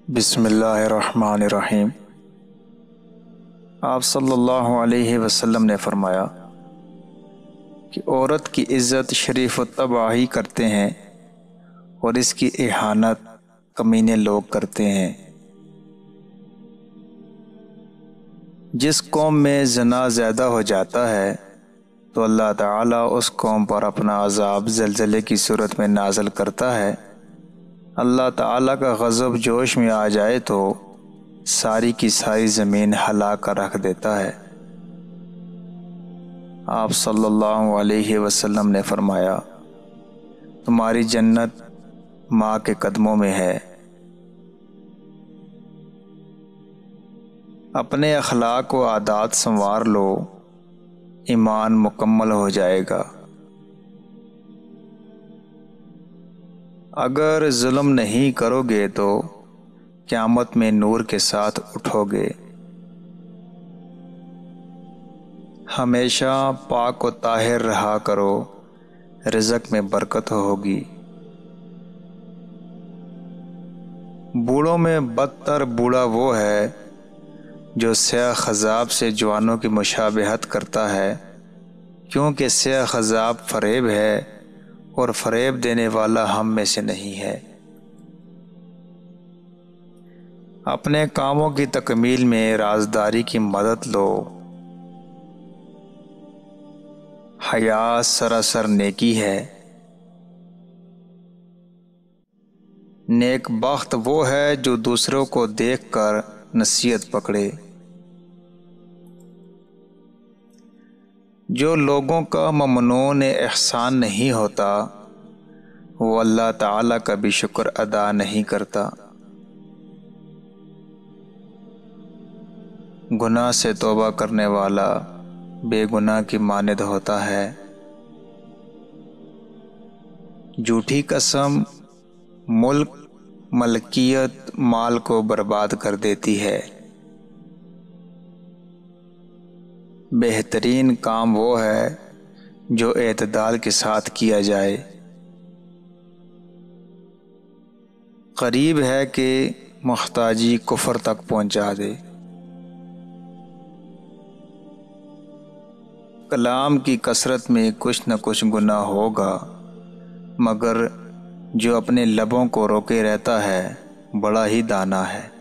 بسم اللہ الرحمن الرحیم۔ آپ صلی اللہ علیہ وسلم نے فرمایا کہ عورت کی عزت شریف و طبع ہی کرتے ہیں اور اس کی اہانت کمینے لوگ کرتے ہیں۔ جس قوم میں زنا زیادہ ہو جاتا ہے تو اللہ تعالیٰ اس قوم پر اپنا عذاب زلزلے کی صورت میں نازل کرتا ہے۔ اللہ تعالیٰ کا غضب جوش میں آ جائے تو ساری کی ساری زمین ہلا کر رکھ دیتا ہے۔ آپ صلی اللہ علیہ وسلم نے فرمایا، تمہاری جنت ماں کے قدموں میں ہے۔ اپنے اخلاق و عادات سنوار لو، ایمان مکمل ہو جائے گا۔ اگر ظلم نہیں کرو گے تو قیامت میں نور کے ساتھ اٹھو گے۔ ہمیشہ پاک و طاہر رہا کرو، رزق میں برکت ہوگی۔ بوڑھوں میں بدتر بوڑھا وہ ہے جو سیاہ خضاب سے جوانوں کی مشابہت کرتا ہے، کیونکہ سیاہ خضاب فریب ہے اور فریب دینے والا ہم میں سے نہیں ہے۔ اپنے کاموں کی تکمیل میں رازداری کی مدد لو۔ حیا سراسر نیکی ہے۔ نیک بخت وہ ہے جو دوسروں کو دیکھ کر نصیحت پکڑے۔ جو لوگوں کا ممنون احسان نہیں ہوتا وہ اللہ تعالیٰ کا بھی شکر ادا نہیں کرتا۔ گناہ سے توبہ کرنے والا بے گناہ کی مانند ہوتا ہے۔ جھوٹی قسم ملک، ملکیت، مال کو برباد کر دیتی ہے۔ بہترین کام وہ ہے جو اعتدال کے ساتھ کیا جائے۔ قریب ہے کہ محتاجی کفر تک پہنچا دے۔ کلام کی کثرت میں کچھ نہ کچھ گناہ ہوگا، مگر جو اپنے لبوں کو روکے رہتا ہے بڑا ہی دانا ہے۔